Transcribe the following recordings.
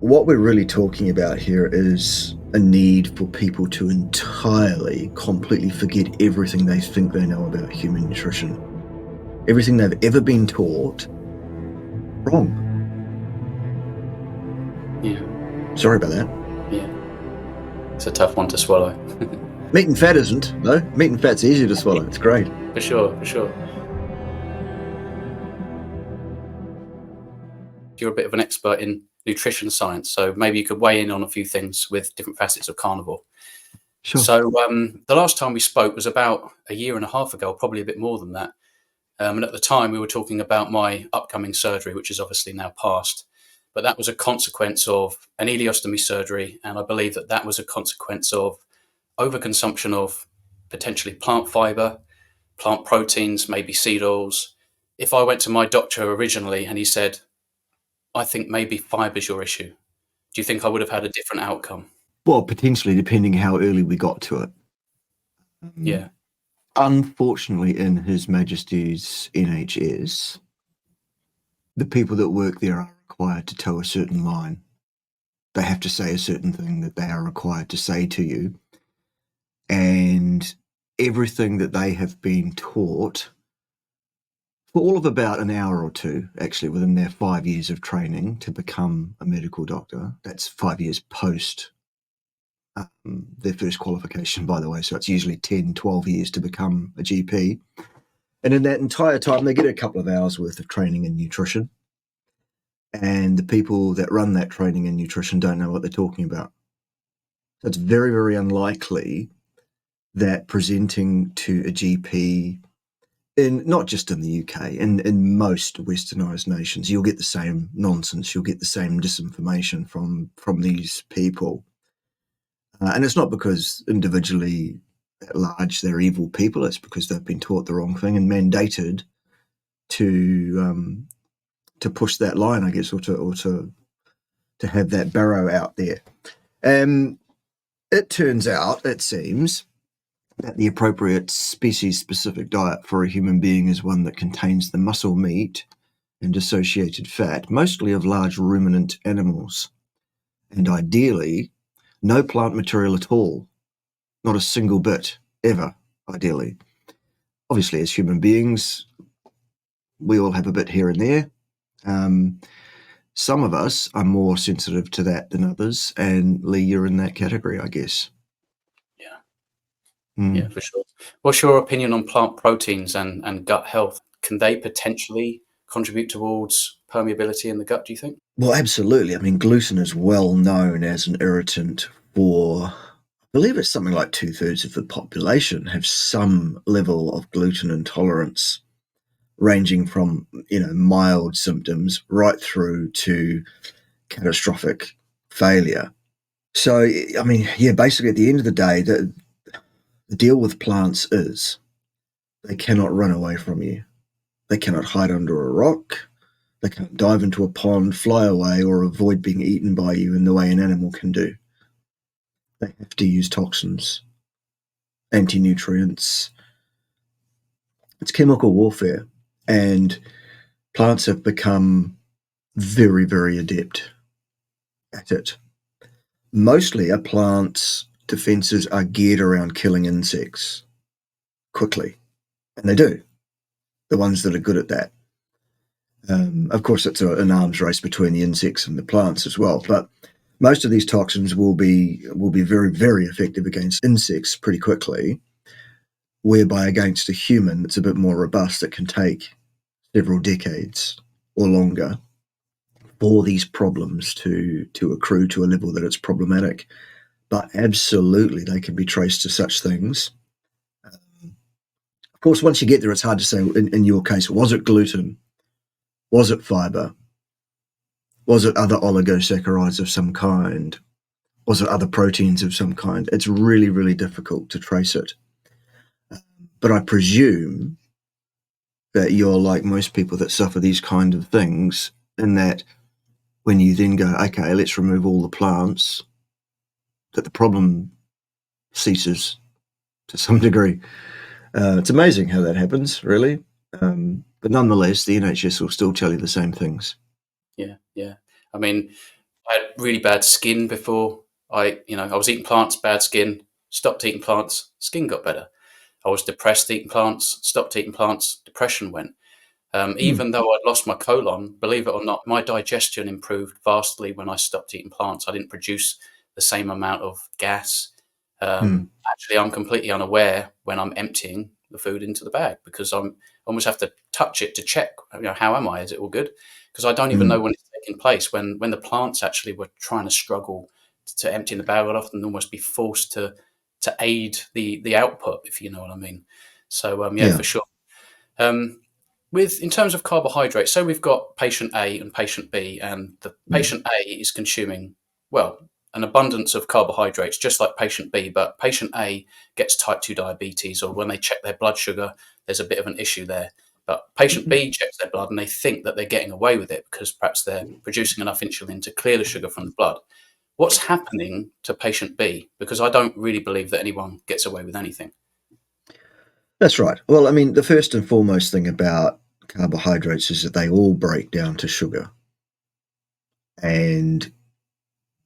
what we're really talking about here is a need for people to completely forget everything they think they know about human nutrition. Everything they've ever been taught, wrong. Yeah. Sorry about that. Yeah. It's a tough one to swallow. Meat and fat isn't, though. Meat and fat's easier to swallow. It's great. For sure. You're a bit of an expert in nutrition science, so maybe you could weigh in on a few things with different facets of carnivore. Sure. So the last time we spoke was about a year and a half ago, probably a bit more than that. And at the time we were talking about my upcoming surgery, which is obviously now past. But that was a consequence of an ileostomy surgery. And I believe that was a consequence of overconsumption of potentially plant fiber, plant proteins, maybe seed oils. If I went to my doctor originally and he said, I think maybe fiber's your issue, do you think I would have had a different outcome? Well, potentially, depending how early we got to it. Yeah. Unfortunately, in His Majesty's NHS, the people that work there are required to toe a certain line. They have to say a certain thing that they are required to say to you. And everything that they have been taught for all of about an hour or two, actually, within their 5 years of training to become a medical doctor. That's 5 years post their first qualification, by the way. So it's usually 10, 12 years to become a GP. And in that entire time, they get a couple of hours worth of training in nutrition. And the people that run that training in nutrition don't know what they're talking about. So it's very, very unlikely that presenting to a GP, not just in the UK, in most westernised nations, you'll get the same nonsense, you'll get the same disinformation from these people. And it's not because individually at large they're evil people, it's because they've been taught the wrong thing and mandated to push that line, I guess, or to have that barrow out there. It turns out, it seems, that the appropriate species-specific diet for a human being is one that contains the muscle meat and associated fat, mostly of large ruminant animals, and ideally no plant material at all, not a single bit, ever, ideally. Obviously, as human beings, we all have a bit here and there. Some of us are more sensitive to that than others, and Lee, you're in that category, I guess. Yeah, for sure. What's your opinion on plant proteins and gut health? Can they potentially contribute towards permeability in the gut, do you think? Well, absolutely. I mean, gluten is well known as an irritant for, I believe it's something like 2/3 of the population have some level of gluten intolerance, ranging from, mild symptoms right through to catastrophic failure. So, I mean, yeah, basically at the end of the day, the deal with plants is they cannot run away from you. They cannot hide under a rock. They can't dive into a pond, fly away, or avoid being eaten by you in the way an animal can do. They have to use toxins, anti-nutrients. It's chemical warfare. And plants have become very, very adept at it. Mostly a plant's defenses are geared around killing insects quickly. And they do. The ones that are good at that. Of course, it's an arms race between the insects and the plants as well. But most of these toxins will be very, very effective against insects pretty quickly, whereby against a human, it's a bit more robust. It can take several decades or longer for these problems to accrue to a level that it's problematic. But absolutely, they can be traced to such things. Of course, once you get there, it's hard to say, in your case, was it gluten? Was it fiber? Was it other oligosaccharides of some kind? Was it other proteins of some kind? It's really, really difficult to trace it. But I presume that you're like most people that suffer these kind of things, in that when you then go, okay, let's remove all the plants, that the problem ceases to some degree. It's amazing how that happens, really. But nonetheless, the NHS will still tell you the same things. Yeah. I mean, I had really bad skin before. I was eating plants, bad skin. Stopped eating plants, skin got better. I was depressed eating plants, stopped eating plants, depression went. Even though I'd lost my colon, believe it or not, my digestion improved vastly when I stopped eating plants. I didn't produce the same amount of gas. Actually, I'm completely unaware when I'm emptying the food into the bag because I almost have to touch it to check, how am I? Is it all good? Because I don't even know when it's taking place. When the plants actually were trying to struggle to empty in the bag, I'd often almost be forced to aid the output, if you know what I mean. So yeah, for sure. In terms of carbohydrates, so we've got patient A and patient B, and the patient A is consuming, well, an abundance of carbohydrates, just like patient B, but patient A gets type 2 diabetes, or when they check their blood sugar, there's a bit of an issue there. But patient B checks their blood and they think that they're getting away with it because perhaps they're producing enough insulin to clear the sugar from the blood. What's happening to patient B? Because I don't really believe that anyone gets away with anything. That's right. Well, I mean, the first and foremost thing about carbohydrates is that they all break down to sugar. And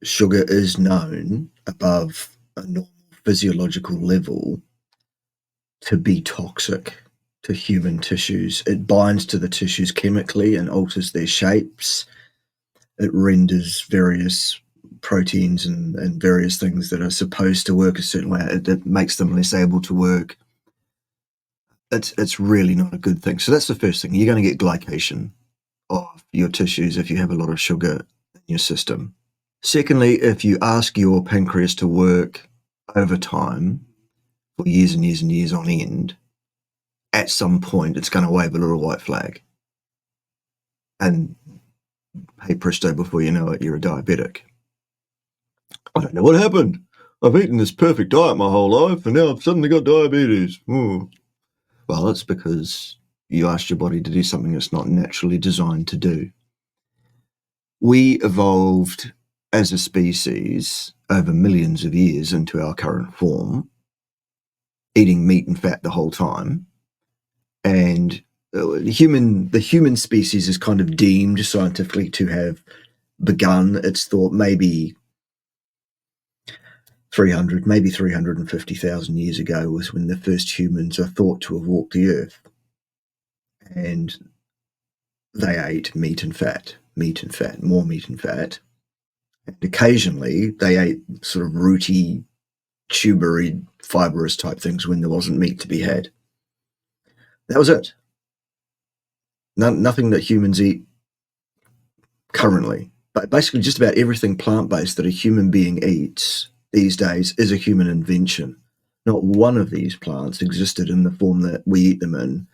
sugar is known above a normal physiological level to be toxic to human tissues. It binds to the tissues chemically and alters their shapes. It renders various proteins and various things that are supposed to work a certain way. It makes them less able to work. It's really not a good thing. So that's the first thing. You're going to get glycation of your tissues if you have a lot of sugar in your system. Secondly, if you ask your pancreas to work over time for years and years and years on end, at some point it's going to wave a little white flag. And hey presto, before you know it, you're a diabetic. I don't know what happened. I've eaten this perfect diet my whole life and now I've suddenly got diabetes. Ooh. Well, it's because you asked your body to do something it's not naturally designed to do. We evolved as a species over millions of years into our current form, eating meat and fat the whole time. And the human species is kind of deemed scientifically to have begun. It's thought maybe 350,000 years ago was when the first humans are thought to have walked the earth. And they ate meat and fat, more meat and fat. And occasionally they ate sort of rooty, tubery, fibrous type things when there wasn't meat to be had. That was it. Nothing that humans eat currently. But basically just about everything plant-based that a human being eats these days is a human invention. Not one of these plants existed in the form that we eat them in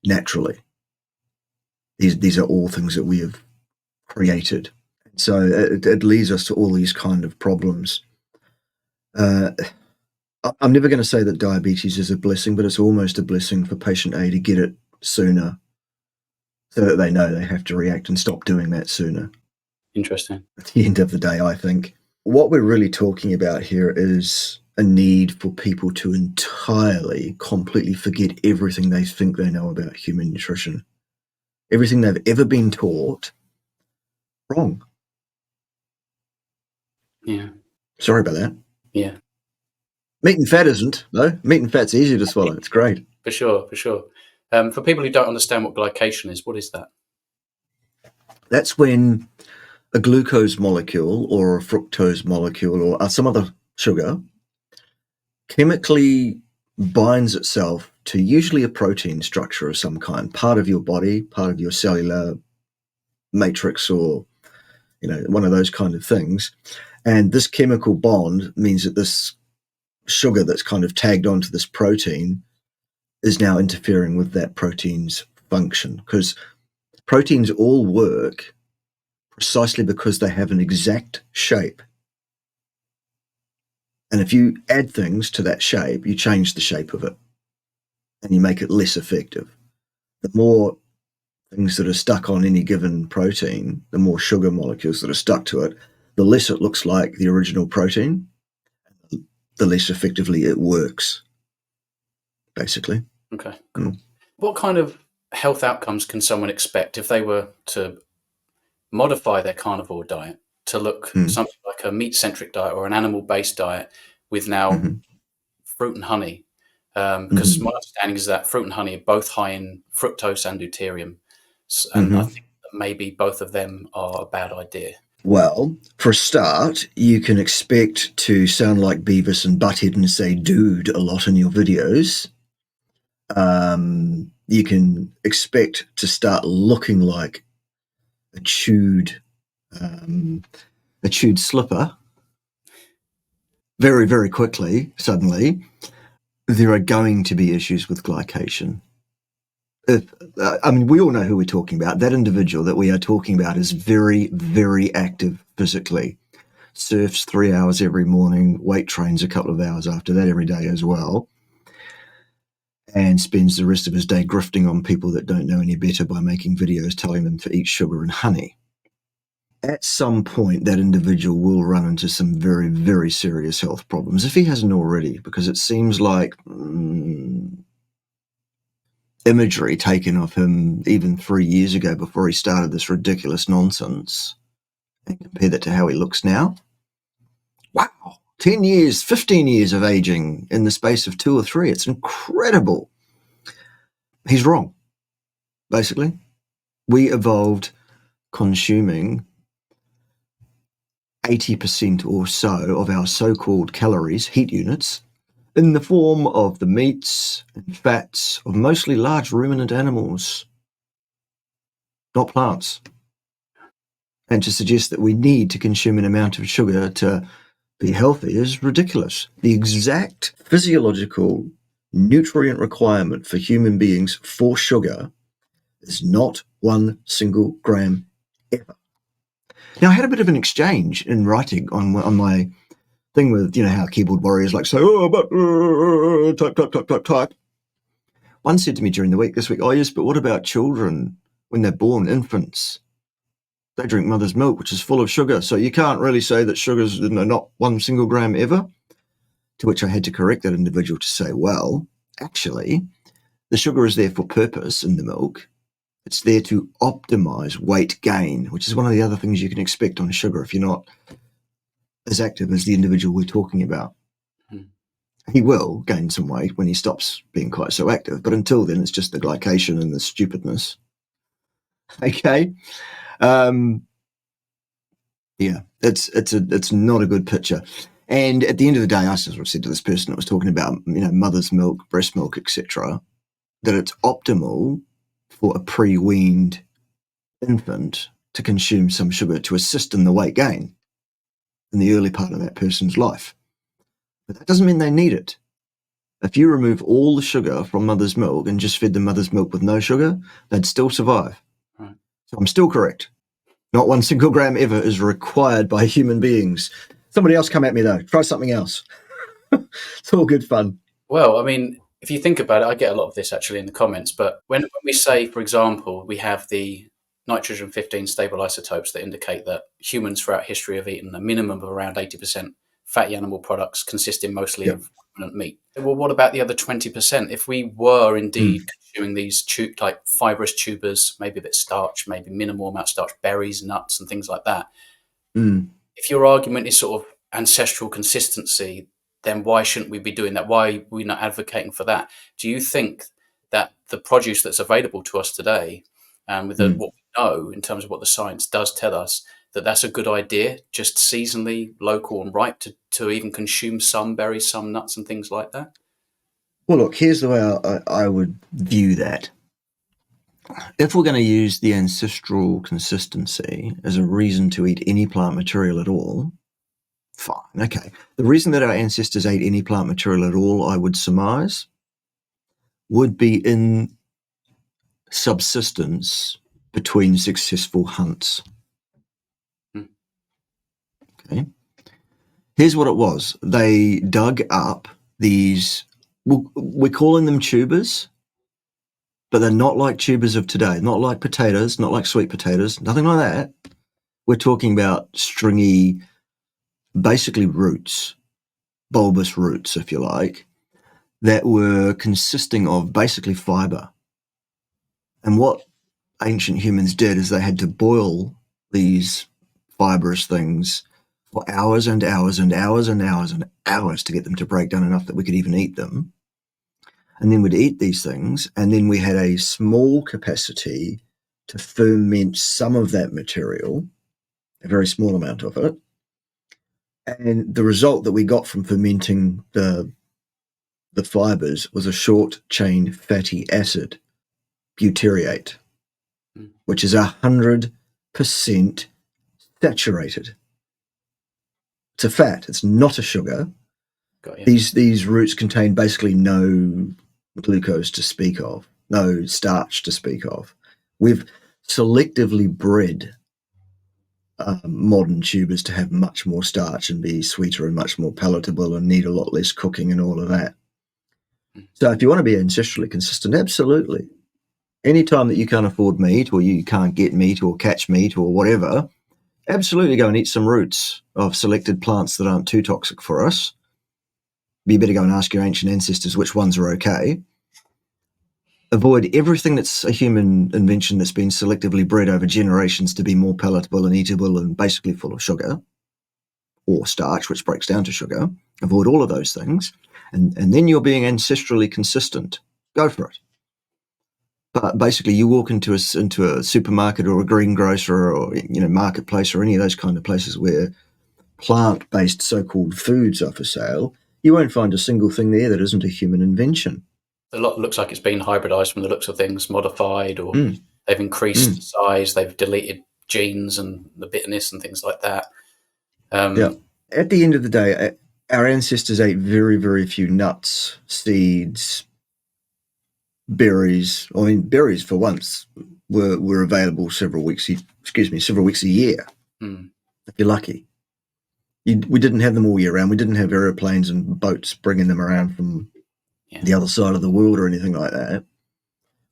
naturally. These are all things that we have created. So it leads us to all these kind of problems. I'm never going to say that diabetes is a blessing, but it's almost a blessing for patient A to get it sooner so that they know they have to react and stop doing that sooner. Interesting. At the end of the day, I think what we're really talking about here is a need for people to entirely, completely forget everything they think they know about human nutrition. Everything they've ever been taught, wrong. Yeah. Sorry about that. Yeah. Meat and fat isn't, though. Meat and fat's easy to swallow. It's great. For sure. For people who don't understand what glycation is, what is that? That's when a glucose molecule or a fructose molecule or some other sugar chemically binds itself to usually a protein structure of some kind, part of your body, part of your cellular matrix, or one of those kind of things. And this chemical bond means that this sugar that's kind of tagged onto this protein is now interfering with that protein's function, because proteins all work precisely because they have an exact shape. And if you add things to that shape, you change the shape of it and you make it less effective. The more things that are stuck on any given protein, the more sugar molecules that are stuck to it, the less it looks like the original protein, the less effectively it works, basically. Okay, cool. What kind of health outcomes can someone expect if they were to modify their carnivore diet to look something like a meat-centric diet or an animal-based diet with now fruit and honey. Because my understanding is that fruit and honey are both high in fructose and deuterium. And I think that maybe both of them are a bad idea. Well, for a start, you can expect to sound like Beavis and Butthead and say dude a lot in your videos. You can expect to start looking like a chewed slipper very, very quickly, suddenly. There are going to be issues with glycation. We all know who we're talking about. That individual that we are talking about is very, very active physically. Surfs 3 hours every morning, weight trains a couple of hours after that every day as well, and spends the rest of his day grifting on people that don't know any better by making videos telling them to eat sugar and honey. At some point, that individual will run into some very, very serious health problems, if he hasn't already, because it seems like imagery taken of him even 3 years ago before he started this ridiculous nonsense, and compare that to how he looks now. Wow, 10 years, 15 years of aging in the space of 2 or 3. It's incredible. He's wrong, basically. We evolved consuming 80% or so of our so-called calories, heat units, in the form of the meats and fats of mostly large ruminant animals, not plants. And to suggest that we need to consume an amount of sugar to be healthy is ridiculous. The exact physiological nutrient requirement for human beings for sugar is not 1 single gram ever. Now, I had a bit of an exchange in writing on my thing with, how keyboard warriors like say, type. One said to me during the week this week, oh yes, but what about children when they're born, infants? They drink mother's milk, which is full of sugar, so you can't really say that sugar's not 1 single gram ever. To which I had to correct that individual to say, well, actually, the sugar is there for purpose in the milk. It's there to optimize weight gain, which is one of the other things you can expect on sugar if you're not as active as the individual we're talking about. He will gain some weight when he stops being quite so active, but until then, it's just the glycation and the stupidness. Okay? Yeah, it's not a good picture. And at the end of the day, I sort of said to this person that was talking about, mother's milk, breast milk, etc., that it's optimal for a pre-weaned infant to consume some sugar to assist in the weight gain in the early part of that person's life. But that doesn't mean they need it. If you remove all the sugar from mother's milk and just fed the mother's milk with no sugar, they'd still survive. Right. So I'm still correct. Not 1 single gram ever is required by human beings. Somebody else come at me, though. Try something else. It's all good fun. Well, if you think about it, I get a lot of this actually in the comments, but when we say, for example, we have the nitrogen-15 stable isotopes that indicate that humans throughout history have eaten a minimum of around 80% fatty animal products consisting mostly of ruminant meat. Well, what about the other 20%? If we were indeed consuming these like fibrous tubers, maybe a bit starch, maybe minimal amount of starch, berries, nuts, and things like that. If your argument is sort of ancestral consistency, then why shouldn't we be doing that? Why are we not advocating for that? Do you think that the produce that's available to us today, with what we know in terms of what the science does tell us, that that's a good idea, just seasonally, local and ripe, to even consume some berries, some nuts and things like that? Well, look, here's the way I would view that. If we're going to use the ancestral consistency as a reason to eat any plant material at all, fine, okay. The reason that our ancestors ate any plant material at all, I would surmise, would be in subsistence between successful hunts. Okay. Here's what it was. They dug up these, we're calling them tubers, but they're not like tubers of today, not like potatoes, not like sweet potatoes, nothing like that. We're talking about stringy, basically roots, bulbous roots, if you like, that were consisting of basically fiber. And what ancient humans did is they had to boil these fibrous things for hours and hours and hours and hours and hours to get them to break down enough that we could even eat them. And then we'd eat these things, and then we had a small capacity to ferment some of that material, a very small amount of it. And the result that we got from fermenting the fibers was a short-chain fatty acid, butyrate, which is 100% saturated. It's a fat. It's not a sugar. Got you. These roots contain basically no glucose to speak of, no starch to speak of. We've selectively bred modern tubers to have much more starch and be sweeter and much more palatable and need a lot less cooking and all of that. So if you want to be ancestrally consistent, absolutely. Anytime that you can't afford meat or you can't get meat or catch meat or whatever, absolutely go and eat some roots of selected plants that aren't too toxic for us. You better go and ask your ancient ancestors which ones are okay. Avoid everything that's a human invention that's been selectively bred over generations to be more palatable and eatable and basically full of sugar or starch, which breaks down to sugar. Avoid all of those things. And then you're being ancestrally consistent. Go for it. But basically, you walk into a supermarket or a greengrocer or marketplace or any of those kind of places where plant-based so-called foods are for sale, you won't find a single thing there that isn't a human invention. A lot looks like it's been hybridized from the looks of things, modified, or they've increased the size, they've deleted genes and the bitterness and things like that. Yeah. At the end of the day, our ancestors ate very, very few nuts, seeds, berries. I mean, berries for once were available several weeks a year, if you're lucky. We didn't have them all year round. We didn't have aeroplanes and boats bringing them around from the other side of the world or anything like that.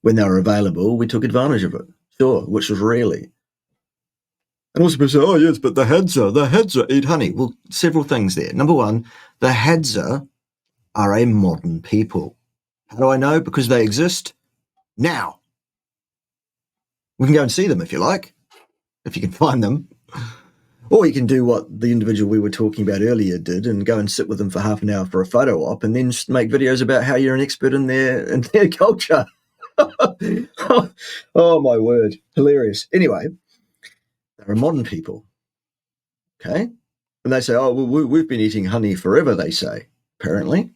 When they were available, we took advantage of it, sure, which was rarely. And also people say, oh, yes, but the Hadza eat honey. Well, several things there. Number one, the Hadza are a modern people. How do I know? Because they exist now. We can go and see them if you like, if you can find them. Or you can do what the individual we were talking about earlier did and go and sit with them for half an hour for a photo op and then make videos about how you're an expert in their culture. Oh, my word. Hilarious. Anyway, they're a modern people. Okay? And they say, oh, well, we've been eating honey forever, they say, apparently.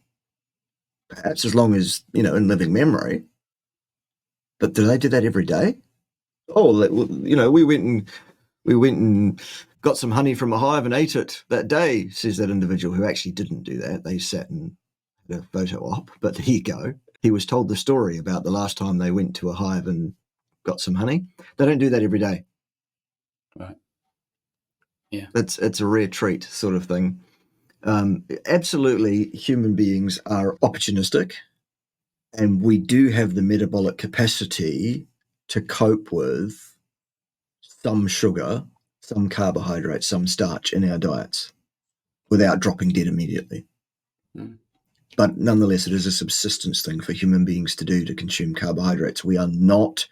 Perhaps as long as, in living memory. But do they do that every day? Oh, we went and got some honey from a hive and ate it that day, says that individual who actually didn't do that. They sat and had a photo op, but there you go. He was told the story about the last time they went to a hive and got some honey. They don't do that every day. Right. Yeah. It's a rare treat sort of thing. Absolutely, human beings are opportunistic, and we do have the metabolic capacity to cope with some sugar, some carbohydrate, some starch in our diets without dropping dead immediately. But nonetheless, it is a subsistence thing for human beings to do, to consume carbohydrates. We are not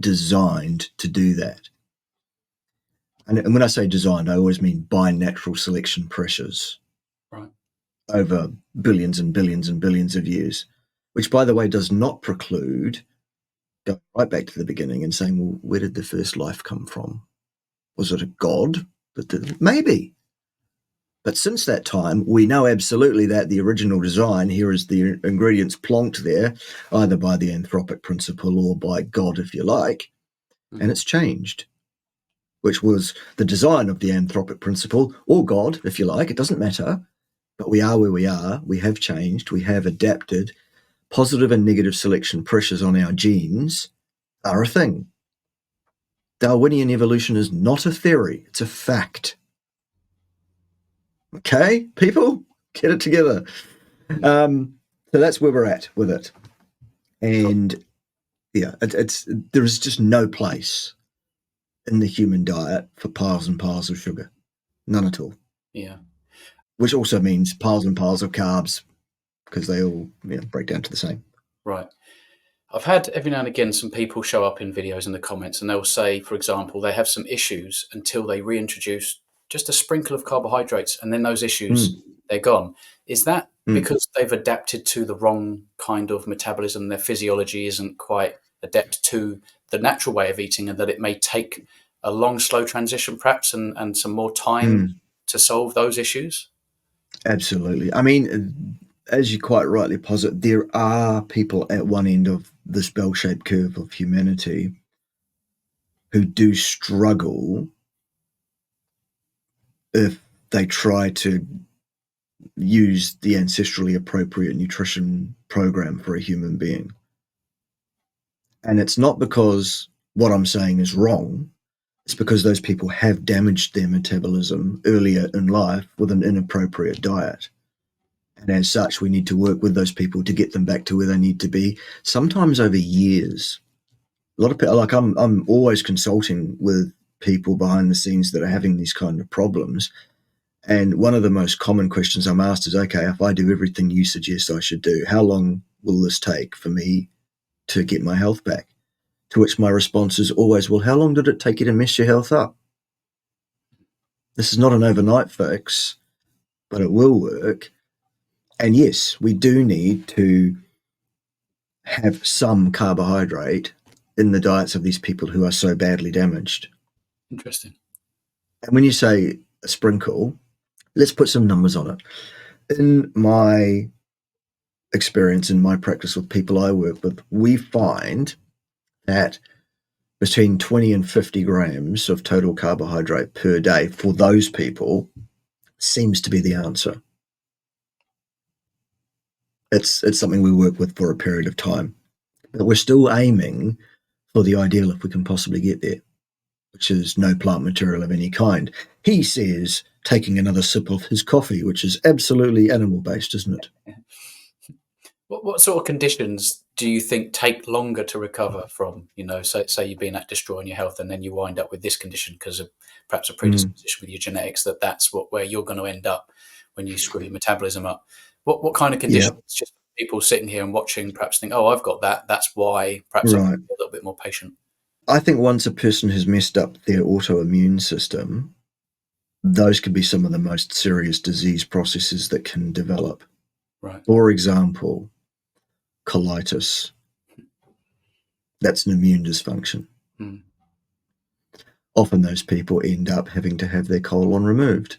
designed to do that. And when I say designed, I always mean by natural selection pressures. Right. Over billions and billions and billions of years, which, by the way, does not preclude going right back to the beginning and saying, well, where did the first life come from? Was it a god? Maybe. But since that time, we know absolutely that the original design, here is the ingredients plonked there, either by the anthropic principle or by God, if you like, and it's changed, which was the design of the anthropic principle, or God, if you like, it doesn't matter. But we are where we are. We have changed. We have adapted. Positive and negative selection pressures on our genes are a thing. Darwinian evolution is not a theory. It's a fact. Okay, people? Get it together. So that's where we're at with it. And, yeah, there is just no place in the human diet for piles and piles of sugar. None at all. Yeah. Which also means piles and piles of carbs, because they all break down to the same. Right. I've had every now and again some people show up in videos in the comments and they'll say, for example, they have some issues until they reintroduce just a sprinkle of carbohydrates, and then those issues, they're gone. Is that because they've adapted to the wrong kind of metabolism? Their physiology isn't quite adept to the natural way of eating, and that it may take a long, slow transition perhaps and some more time to solve those issues? Absolutely. I mean, as you quite rightly posit, there are people at one end of this bell-shaped curve of humanity who do struggle if they try to use the ancestrally appropriate nutrition program for a human being. And it's not because what I'm saying is wrong. It's because those people have damaged their metabolism earlier in life with an inappropriate diet. And as such, we need to work with those people to get them back to where they need to be, sometimes over years. A lot of people, like I'm always consulting with people behind the scenes that are having these kind of problems. And one of the most common questions I'm asked is, okay, if I do everything you suggest I should do, how long will this take for me to get my health back? To which my response is always, well, how long did it take you to mess your health up? This is not an overnight fix, but it will work. And yes, we do need to have some carbohydrate in the diets of these people who are so badly damaged. Interesting. And when you say a sprinkle, let's put some numbers on it. In my experience, in my practice with people I work with, we find that between 20 and 50 grams of total carbohydrate per day for those people seems to be the answer. It's something we work with for a period of time. But we're still aiming for the ideal if we can possibly get there, which is no plant material of any kind. He says taking another sip of his coffee, which is absolutely animal-based, isn't it? What sort of conditions do you think take longer to recover from? Say you've been at destroying your health, and then you wind up with this condition because of perhaps a predisposition with your genetics, that's where you're going to end up when you screw your metabolism up. What kind of conditions? Yeah, Just people sitting here and watching, perhaps think, "Oh, I've got that. That's why." Perhaps I'm right. a little bit more patient. I think once a person has messed up their autoimmune system, those could be some of the most serious disease processes that can develop. Right. For example, colitis. That's an immune dysfunction. Mm. Often those people end up having to have their colon removed.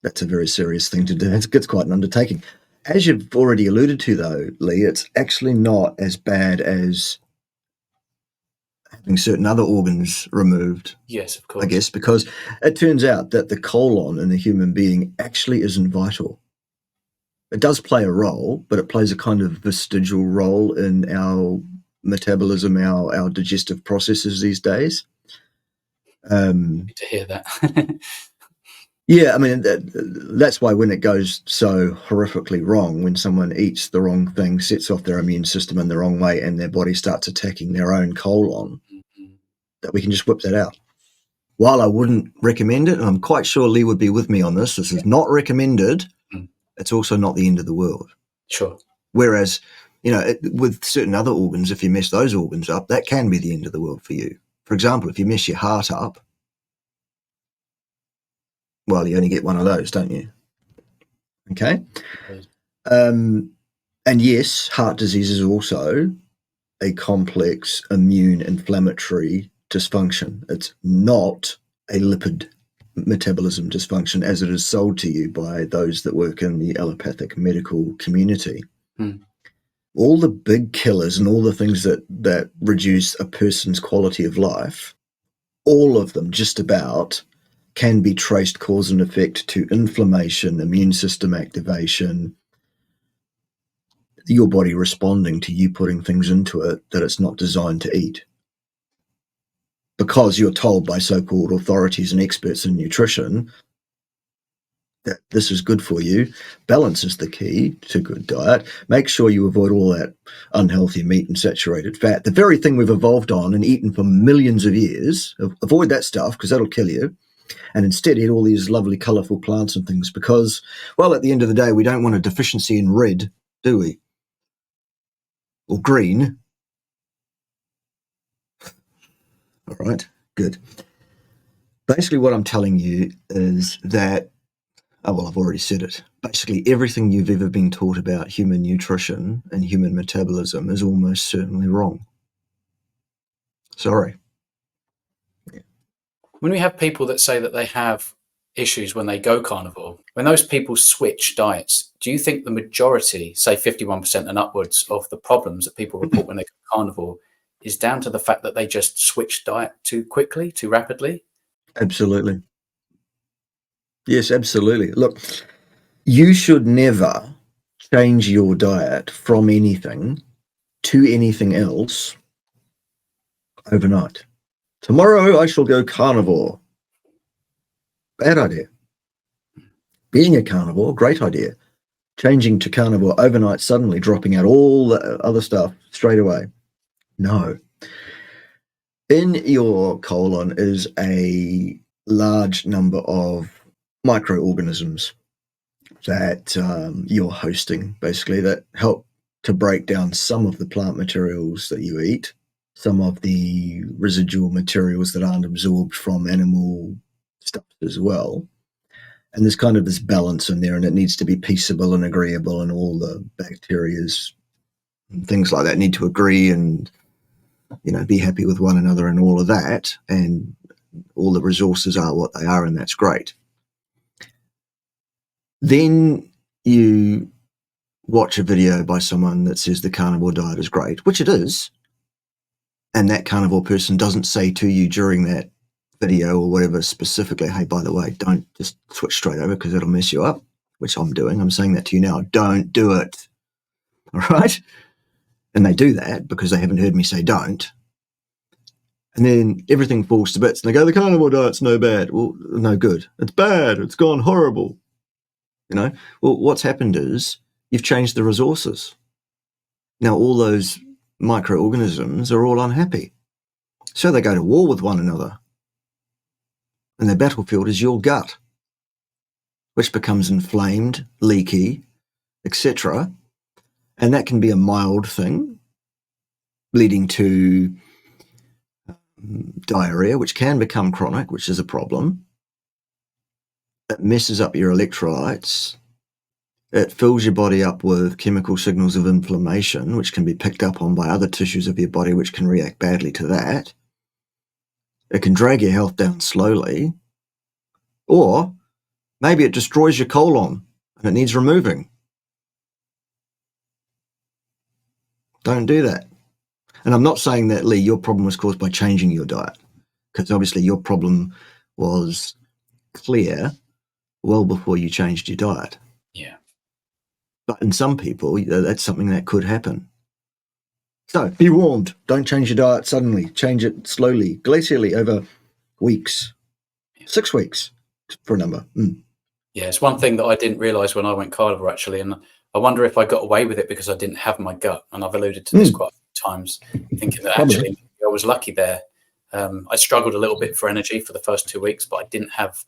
That's a very serious thing to do. It's quite an undertaking. As you've already alluded to, though, Lee, it's actually not as bad as having certain other organs removed. Yes, of course. I guess, because it turns out that the colon in a human being actually isn't vital. It does play a role, but it plays a kind of vestigial role in our metabolism, our digestive processes these days. Good to hear that. Yeah, I mean, that's why when it goes so horrifically wrong, when someone eats the wrong thing, sets off their immune system in the wrong way, and their body starts attacking their own colon, that we can just whip that out. While I wouldn't recommend it, and I'm quite sure Lee would be with me on this is not recommended, it's also not the end of the world. Sure. Whereas, with certain other organs, if you mess those organs up, that can be the end of the world for you. For example, if you mess your heart up, well, you only get one of those, don't you? Okay. And yes, heart disease is also a complex immune inflammatory dysfunction. It's not a lipid metabolism dysfunction as it is sold to you by those that work in the allopathic medical community. All the big killers and all the things that reduce a person's quality of life, all of them just about can be traced cause and effect to inflammation, immune system activation, your body responding to you putting things into it that it's not designed to eat. Because you're told by so-called authorities and experts in nutrition that this is good for you. Balance is the key to good diet. Make sure you avoid all that unhealthy meat and saturated fat. The very thing we've evolved on and eaten for millions of years. Avoid that stuff because that'll kill you. And instead eat all these lovely colourful plants and things because, well, at the end of the day, we don't want a deficiency in red, do we? Or green. All right, good. Basically, what I'm telling you is that, oh, well, I've already said it. Basically, everything you've ever been taught about human nutrition and human metabolism is almost certainly wrong. Sorry. When we have people that say that they have issues when they go carnivore, when those people switch diets, do you think the majority, say 51% and upwards, of the problems that people report when they go carnivore is down to the fact that they just switch diet too quickly, too rapidly? Absolutely. Yes, absolutely. Look, you should never change your diet from anything to anything else overnight. Tomorrow I shall go carnivore. Bad idea. Being a carnivore, great idea. Changing to carnivore overnight, suddenly dropping out all the other stuff straight away. No. In your colon is a large number of microorganisms that you're hosting, basically, that help to break down some of the plant materials that you eat, some of the residual materials that aren't absorbed from animal stuff as well. And there's kind of this balance in there, and it needs to be peaceable and agreeable, and all the bacterias and things like that need to agree and, be happy with one another and all of that. And all the resources are what they are, and that's great. Then you watch a video by someone that says the carnivore diet is great, which it is, and that carnivore person doesn't say to you during that video or whatever specifically, hey, by the way, don't just switch straight over because it'll mess you up, which I'm doing. I'm saying that to you now. Don't do it. All right? And they do that because they haven't heard me say don't. And then everything falls to bits. And they go, the carnivore diet's no bad. Well, no good. It's bad. It's gone horrible. Well, what's happened is you've changed the resources. Now all those microorganisms are all unhappy. So they go to war with one another. And their battlefield is your gut, which becomes inflamed, leaky, etc. And that can be a mild thing, leading to diarrhea, which can become chronic, which is a problem. It messes up your electrolytes. It fills your body up with chemical signals of inflammation, which can be picked up on by other tissues of your body, which can react badly to that. It can drag your health down slowly. Or maybe it destroys your colon and it needs removing. Don't do that. And I'm not saying that, Lee, your problem was caused by changing your diet, because obviously your problem was clear well before you changed your diet. Yeah. But in some people, that's something that could happen. So be warned, don't change your diet suddenly. Change it slowly, glacially over weeks, 6 weeks for a number. Yeah, it's one thing that I didn't realise when I went carnivore, actually, and I wonder if I got away with it because I didn't have my gut. And I've alluded to this quite a few times, thinking that Probably. actually I was lucky there. I struggled a little bit for energy for the first 2 weeks, but I didn't have,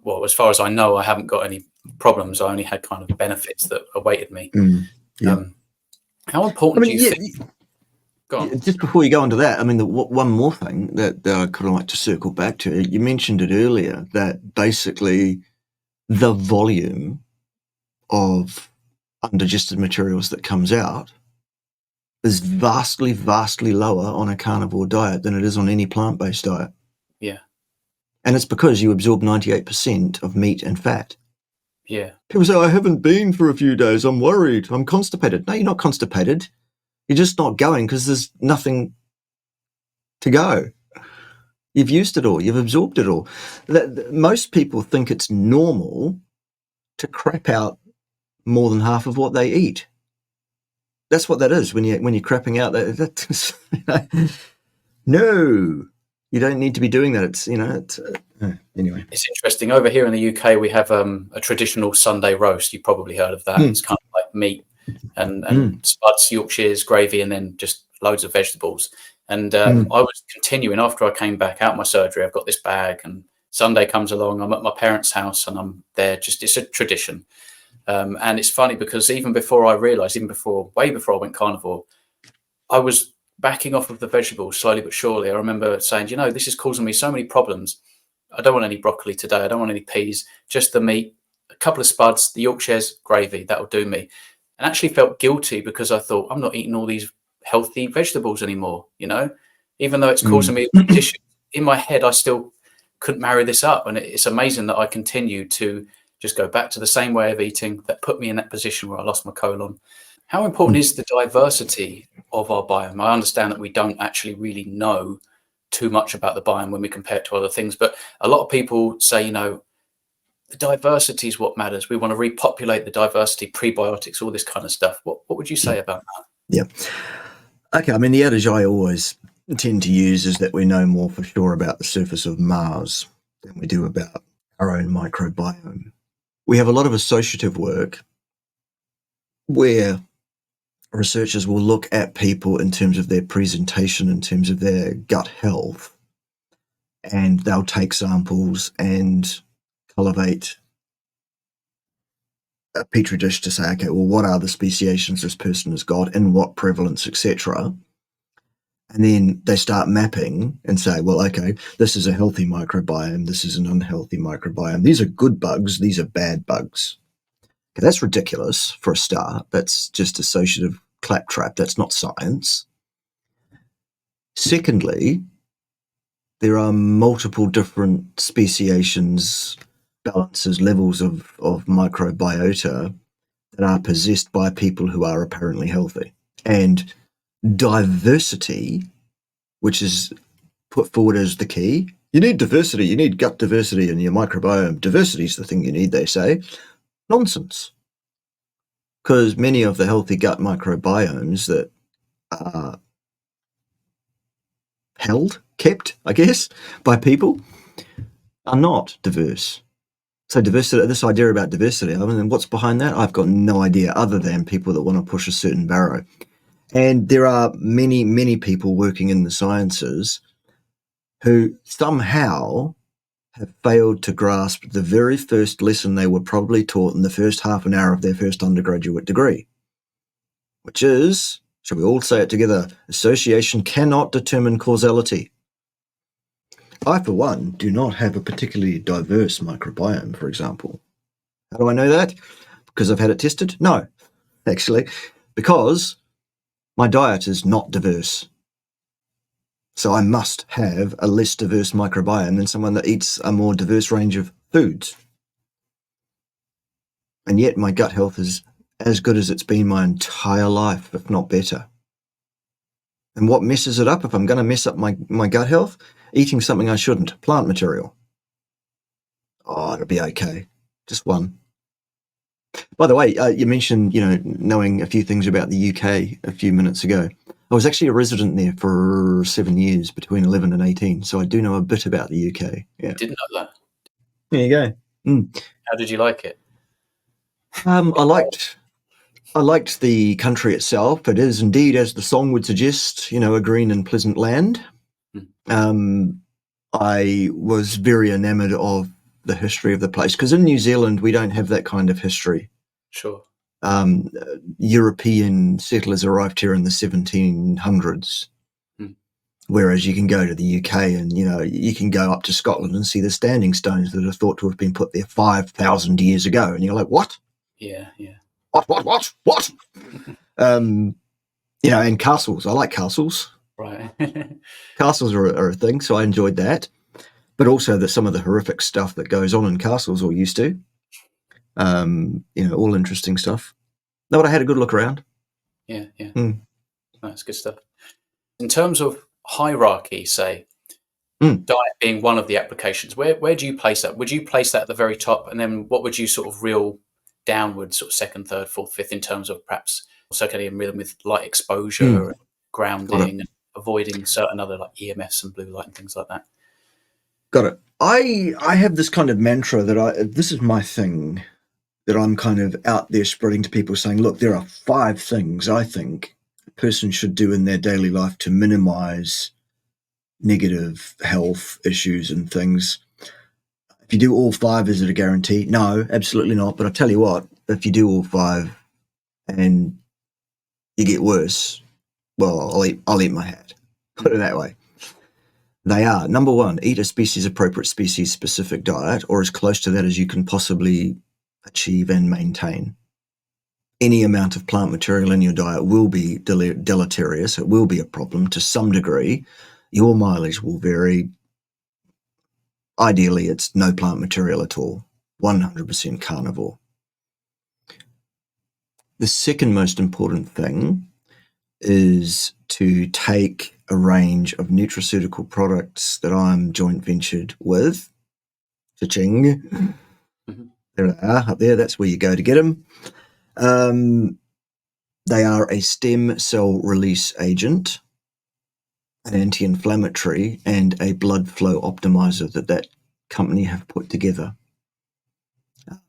well, as far as I know, I haven't got any problems. I only had kind of benefits that awaited me. Yeah. How important do you think? Go on. Just before you go into that, one more thing that I could like to circle back to. You mentioned it earlier, that basically the volume of undigested materials that comes out is vastly, vastly lower on a carnivore diet than it is on any plant-based diet. Yeah. And it's because you absorb 98% of meat and fat. Yeah. People say, I haven't been for a few days. I'm worried. I'm constipated. No, you're not constipated. You're just not going because there's nothing to go. You've used it all. You've absorbed it all. Most people think it's normal to crap out more than half of what they eat. That's what that is when you're crapping out. No, you don't need to be doing that. It's anyway. It's interesting. Over here in the UK, we have a traditional Sunday roast. You've probably heard of that. It's kind of like meat and spuds, Yorkshires, gravy, and then just loads of vegetables. And I was continuing after I came back out of my surgery. I've got this bag, and Sunday comes along. I'm at my parents' house, and I'm there. It's a tradition. And it's funny because even before I realised, way before I went carnivore, I was backing off of the vegetables slowly but surely. I remember saying, this is causing me so many problems. I don't want any broccoli today. I don't want any peas, just the meat, a couple of spuds, the Yorkshire's gravy. That'll do me. And actually felt guilty because I thought I'm not eating all these healthy vegetables anymore, even though it's causing me issues. In my head, I still couldn't marry this up. And it's amazing that I continued to just go back to the same way of eating that put me in that position where I lost my colon. How important is the diversity of our biome? I understand that we don't actually really know too much about the biome when we compare it to other things, but a lot of people say, the diversity is what matters. We want to repopulate the diversity, prebiotics, all this kind of stuff. What would you say about that? Yeah. Okay, I mean, the adage I always tend to use is that we know more for sure about the surface of Mars than we do about our own microbiome. We have a lot of associative work where researchers will look at people in terms of their presentation, in terms of their gut health, and they'll take samples and cultivate a petri dish to say, okay, well, what are the speciations this person has got, in what prevalence, etc. And then they start mapping and say, well, okay, this is a healthy microbiome, this is an unhealthy microbiome. These are good bugs, these are bad bugs. Okay, that's ridiculous for a start. That's just associative claptrap. That's not science. Secondly, there are multiple different speciations, balances, levels of microbiota that are possessed by people who are apparently healthy. And diversity, which is put forward as the key. You need diversity. You need gut diversity in your microbiome. Diversity is the thing you need, they say. Nonsense. Because many of the healthy gut microbiomes that are kept, I guess, by people are not diverse. So diversity, this idea about diversity, I mean, what's behind that? I've got no idea, other than people that want to push a certain barrow. And there are many, many people working in the sciences who somehow have failed to grasp the very first lesson they were probably taught in the first half an hour of their first undergraduate degree, which is, shall we all say it together, association cannot determine causality. I, for one, do not have a particularly diverse microbiome, for example. How do I know that? Because I've had it tested? No, actually, because my diet is not diverse. So I must have a less diverse microbiome than someone that eats a more diverse range of foods. And yet my gut health is as good as it's been my entire life, if not better. And what messes it up? If I'm going to mess up my gut health, eating something I shouldn't, plant material. Oh, it'll be okay. Just one. By the way, you mentioned, knowing a few things about the UK a few minutes ago. I was actually a resident there for 7 years, between 11 and 18, so I do know a bit about the UK. Yeah. Didn't know that. There you go. How did you like it? I liked the country itself. It is indeed, as the song would suggest, a green and pleasant land. I was very enamoured of the history of the place, because in New Zealand we don't have that kind of history. Sure. European settlers arrived here in the 1700s, whereas you can go to the UK and, you can go up to Scotland and see the standing stones that are thought to have been put there 5,000 years ago. And you're like, what? Yeah. What? And castles. I like castles. Right. Castles are a thing, so I enjoyed that. But also some of the horrific stuff that goes on in castles, or used to. All interesting stuff. No, but I had a good look around. Yeah. That's good stuff. In terms of hierarchy, say, diet being one of the applications, where do you place that? Would you place that at the very top, and then what would you sort of reel downwards, sort of second, third, fourth, fifth, in terms of perhaps circadian rhythm with light exposure, and grounding, and avoiding certain other like EMFs and blue light and things like that? Got it. I have this kind of mantra that this is my thing, that I'm kind of out there spreading to people, saying, look, there are 5 things I think a person should do in their daily life to minimize negative health issues and things. If you do all 5, is it a guarantee? No, absolutely not. But I tell you what, if you do all 5 and you get worse, well, I'll eat my hat. Put it that way. They are, number one, eat a species-appropriate, species-specific diet, or as close to that as you can possibly achieve and maintain. Any amount of plant material in your diet will be deleterious. It will be a problem to some degree. Your mileage will vary. Ideally, it's no plant material at all, 100% carnivore. The second most important thing is to take a range of nutraceutical products that I'm joint ventured with. Cha-ching. Mm-hmm. There they are, up there. That's where you go to get them. They are a stem cell release agent, an anti-inflammatory, and a blood flow optimizer that company have put together.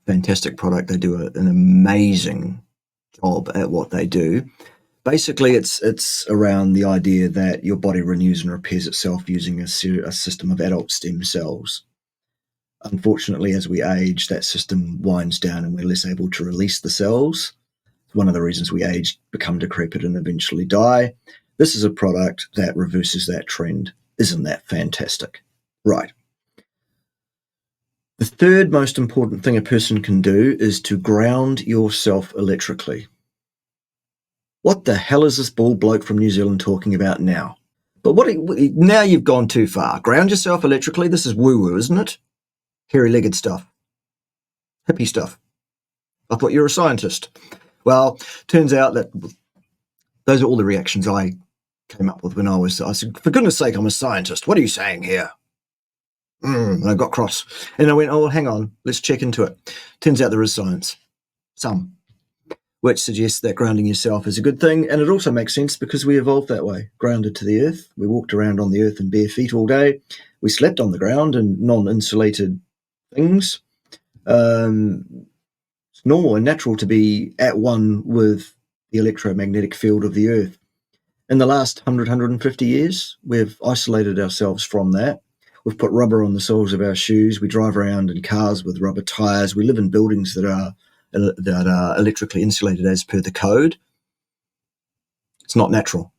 Fantastic product. They do an amazing job at what they do. Basically, it's around the idea that your body renews and repairs itself using a system of adult stem cells. Unfortunately, as we age, that system winds down and we're less able to release the cells. It's one of the reasons we age, become decrepit, and eventually die. This is a product that reverses that trend. Isn't that fantastic? Right. The third most important thing a person can do is to ground yourself electrically. What the hell is this bald bloke from New Zealand talking about now? But now you've gone too far. Ground yourself electrically? This is woo-woo, isn't it? Hairy-legged stuff. Hippie stuff. I thought you were a scientist. Well, turns out that those are all the reactions I came up with when I said, for goodness sake, I'm a scientist. What are you saying here? And I got cross. And I went, oh, hang on, let's check into it. Turns out there is science. Some. Which suggests that grounding yourself is a good thing. And it also makes sense because we evolved that way, grounded to the earth. We walked around on the earth in bare feet all day. We slept on the ground in non-insulated things. It's normal and natural to be at one with the electromagnetic field of the earth. In the last 150 years, we've isolated ourselves from that. We've put rubber on the soles of our shoes. We drive around in cars with rubber tires. We live in buildings that are electrically insulated as per the code. It's not natural.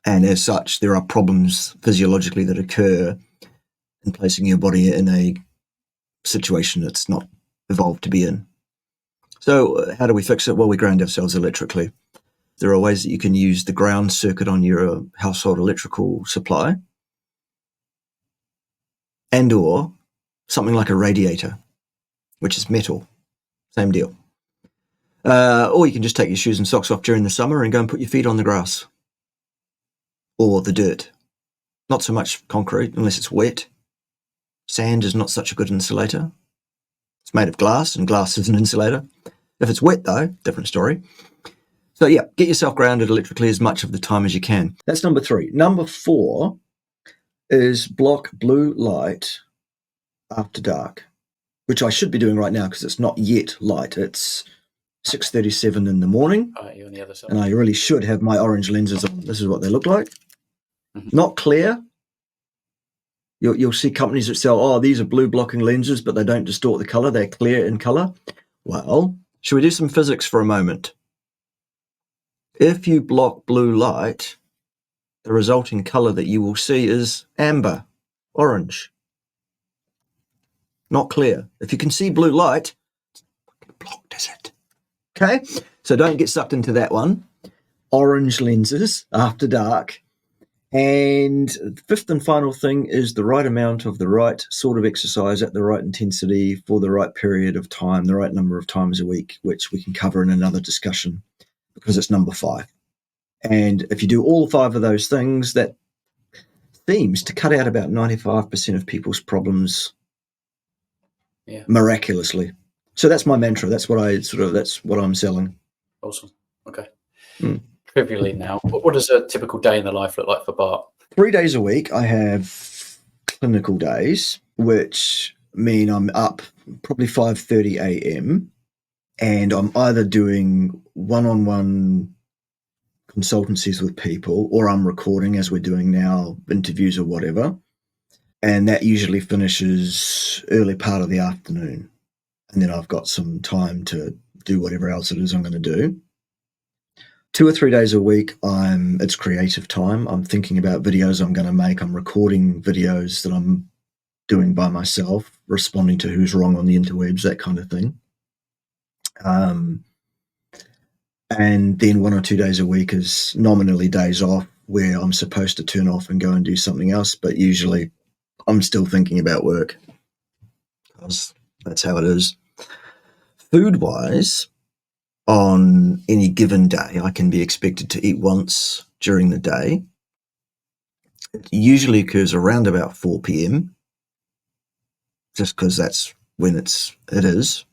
And as such, there are problems physiologically that occur in placing your body in a situation that's not evolved to be in. So how do we fix it? Well, we ground ourselves electrically. There are ways that you can use the ground circuit on your household electrical supply and or something like a radiator, which is metal. Same deal. Or you can just take your shoes and socks off during the summer and go and put your feet on the grass or the dirt. Not so much concrete unless it's wet. Sand is not such a good insulator. It's made of glass, and glass is an insulator. If it's wet, though, different story. So, yeah, get yourself grounded electrically as much of the time as you can. That's number 3. Number 4 is block blue light after dark, which I should be doing right now because it's not yet light. It's 6:37 in the morning. You're on the other side. And I really should have my orange lenses on. This is what they look like. Mm-hmm. Not clear. You'll see companies that sell, these are blue blocking lenses, but they don't distort the color. They're clear in color. Well, should we do some physics for a moment? If you block blue light, the resulting color that you will see is amber, orange. Not clear. If you can see blue light, it's blocked, is it? Okay, so don't get sucked into that one. Orange lenses after dark. And the fifth and final thing is the right amount of the right sort of exercise at the right intensity for the right period of time, the right number of times a week, which we can cover in another discussion because it's number 5. And if you do all 5 of those things, that seems to cut out about 95% of people's problems miraculously. So that's my mantra. That's what I'm selling. Awesome. Okay. Trivially now, what does a typical day in the life look like for Bart? 3 days a week, I have clinical days, which mean I'm up probably 5:30 a.m. and I'm either doing one-on-one consultancies with people or I'm recording, as we're doing now, interviews or whatever. And that usually finishes early part of the afternoon. And then I've got some time to do whatever else it is I'm going to do. 2 or 3 days a week, it's creative time. I'm thinking about videos I'm going to make. I'm recording videos that I'm doing by myself, responding to who's wrong on the interwebs, that kind of thing. And then 1 or 2 days a week is nominally days off where I'm supposed to turn off and go and do something else, but usually I'm still thinking about work because that's how it is. Food-wise, on any given day, I can be expected to eat once during the day. It usually occurs around about 4 p.m., just because that's when it is.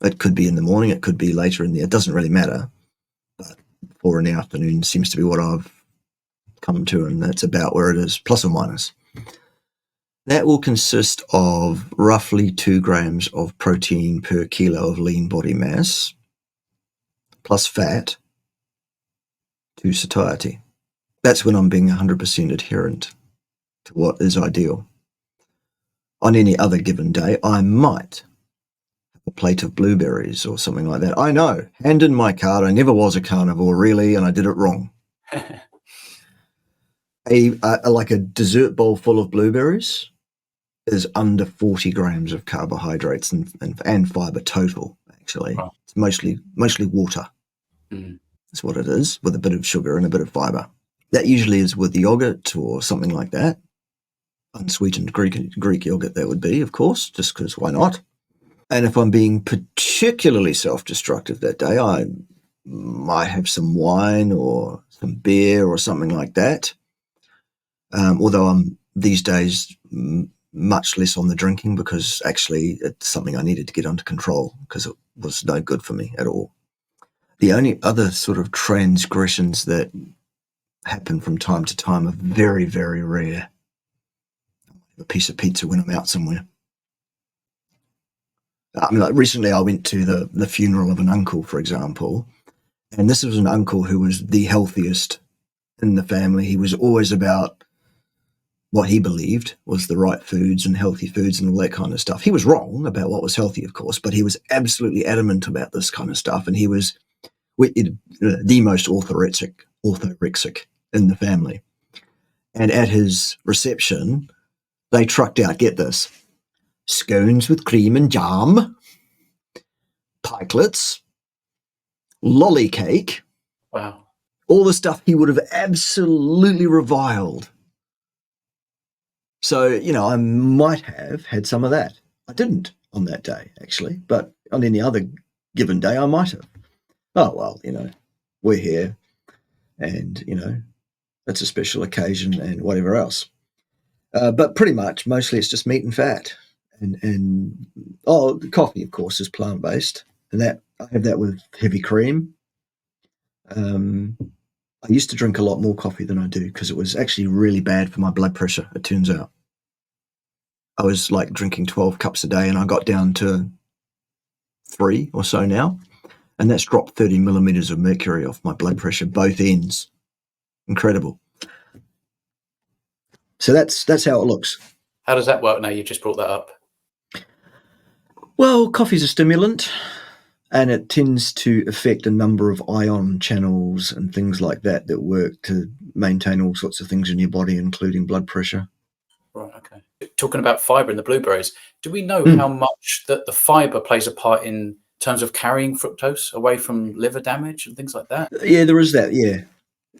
It could be in the morning, it could be later in the. It doesn't really matter. But 4 in the afternoon seems to be what I've come to, and that's about where it is, plus or minus. That will consist of roughly 2 grams of protein per kilo of lean body mass, plus fat to satiety. That's when I'm being 100% adherent to what is ideal. On any other given day, I might have a plate of blueberries or something like that. I know, hand in my card, I never was a carnivore really, and I did it wrong. Like a dessert bowl full of blueberries is under 40 grams of carbohydrates and fiber total, actually. Wow. It's mostly water. That's what it is, with a bit of sugar and a bit of fiber. That usually is with yogurt or something like that. Unsweetened Greek yogurt, that would be, of course, just because why not? And if I'm being particularly self-destructive that day, I might have some wine or some beer or something like that. Although I'm these days much less on the drinking because actually it's something I needed to get under control because it was no good for me at all. The only other sort of transgressions that happen from time to time are very, very rare. A piece of pizza when I'm out somewhere. I mean, like recently I went to the funeral of an uncle, for example, and this was an uncle who was the healthiest in the family. He was always about what he believed was the right foods and healthy foods and all that kind of stuff. He was wrong about what was healthy, of course, but he was absolutely adamant about this kind of stuff, and he was the most orthorexic in the family. And at his reception, they trucked out, get this, scones with cream and jam, pikelets, lolly cake. Wow. All the stuff he would have absolutely reviled. So, I might have had some of that. I didn't on that day, actually, but on any other given day, I might have. Oh, well, we're here and, it's a special occasion and whatever else. But pretty much, mostly it's just meat and fat. And the coffee, of course, is plant-based. And that I have that with heavy cream. I used to drink a lot more coffee than I do because it was actually really bad for my blood pressure, it turns out. I was like drinking 12 cups a day and I got down to 3 or so now. And that's dropped 30 millimeters of mercury off my blood pressure, both ends. Incredible. So that's how it looks. How does that work now you just brought that up? Well, coffee's a stimulant, and it tends to affect a number of ion channels and things like that work to maintain all sorts of things in your body, including blood pressure. Right, okay. Talking about fibre in the blueberries, do we know how much that the fibre plays a part in terms of carrying fructose away from liver damage and things like that? Yeah, there is that, yeah.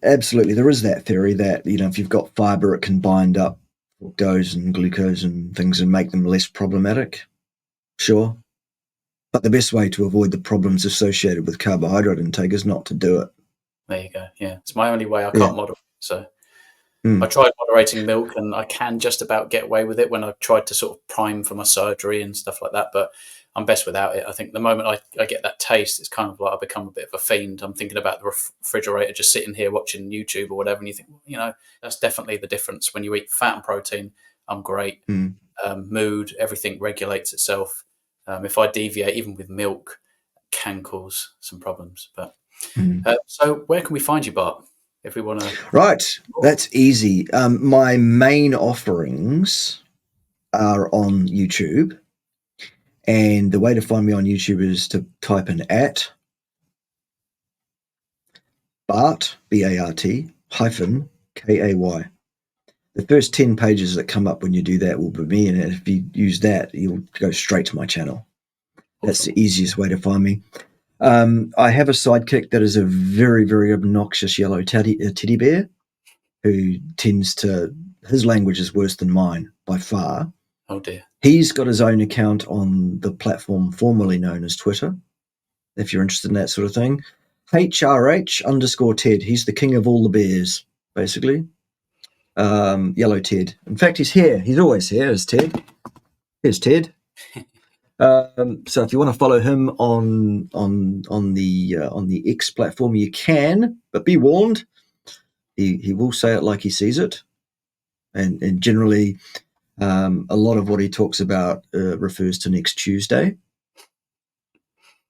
Absolutely. There is that theory that, if you've got fibre, it can bind up fructose and glucose and things and make them less problematic. Sure. But the best way to avoid the problems associated with carbohydrate intake is not to do it. There you go. Yeah. It's my only way. I can't moderate. So I tried moderating milk and I can just about get away with it when I tried to sort of prime for my surgery and stuff like that. But I'm best without it. I think the moment I get that taste, it's kind of like I become a bit of a fiend. I'm thinking about the refrigerator, just sitting here watching YouTube or whatever. And you think, that's definitely the difference. When you eat fat and protein, I'm great. Mood, everything regulates itself. If I deviate, even with milk, can cause some problems. But so where can we find you, Bart, if we want to? Right, that's easy. My main offerings are on YouTube, and the way to find me on YouTube is to type in Bart, B-A-R-T, hyphen, K-A-Y. The first 10 pages that come up when you do that will be me, and if you use that, you'll go straight to my channel. That's the easiest way to find me. I have a sidekick that is a very, very obnoxious yellow teddy bear who tends to, his language is worse than mine by far. Oh dear. He's got his own account on the platform formerly known as Twitter, if you're interested in that sort of thing. HRH_Ted. He's the king of all the bears, basically. Yellow Ted. In fact, he's here. He's always here, is Ted. Here's Ted. So if you want to follow him on the X platform, you can, but be warned, he will say it like he sees it, and generally a lot of what he talks about refers to next Tuesday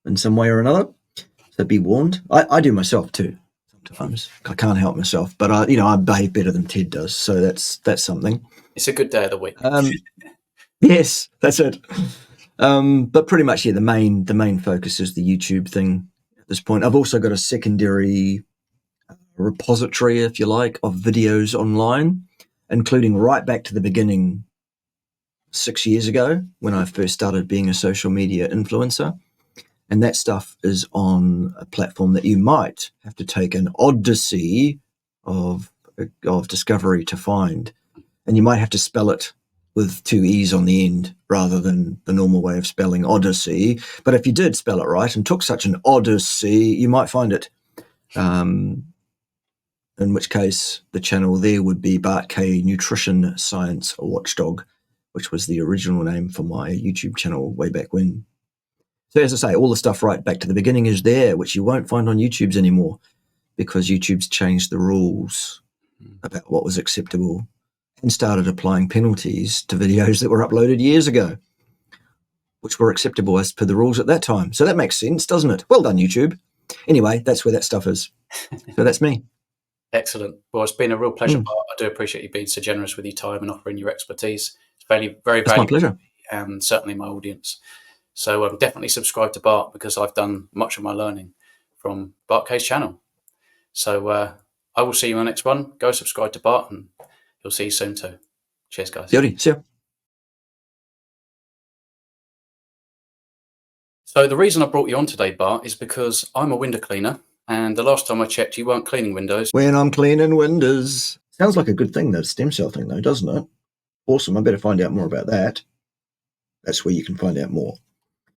in some way or another. So be warned. I do myself too. Sometimes I can't help myself, but I behave better than Ted does, so that's something. It's a good day of the week. Yes, that's it. But pretty much, yeah, the main focus is the YouTube thing at this point. I've also got a secondary repository, if you like, of videos online, including right back to the beginning 6 years ago when I first started being a social media influencer. And that stuff is on a platform that you might have to take an odyssey of discovery to find. And you might have to spell it with 2 E's on the end rather than the normal way of spelling Odyssey. But if you did spell it right and took such an odyssey, you might find it. In which case, the channel there would be Bart Kay Nutrition Science Watchdog, which was the original name for my YouTube channel way back when. So as I say, all the stuff right back to the beginning is there, which you won't find on YouTube's anymore because YouTube's changed the rules about what was acceptable and started applying penalties to videos that were uploaded years ago, which were acceptable as per the rules at that time. So that makes sense, doesn't it? Well done, YouTube. Anyway, that's where that stuff is. So that's me. Excellent. Well, it's been a real pleasure, Bart. I do appreciate you being so generous with your time and offering your expertise. It's very, very valuable. It's my pleasure. And certainly my audience. So definitely subscribe to Bart because I've done much of my learning from Bart Kay's channel. So I will see you on the next one. Go subscribe to Bart and he'll see you soon too. Cheers, guys. See you. So the reason I brought you on today, Bart, is because I'm a window cleaner. And the last time I checked, you weren't cleaning windows. When I'm cleaning windows. Sounds like a good thing, that stem cell thing, though, doesn't it? Awesome. I better find out more about that. That's where you can find out more.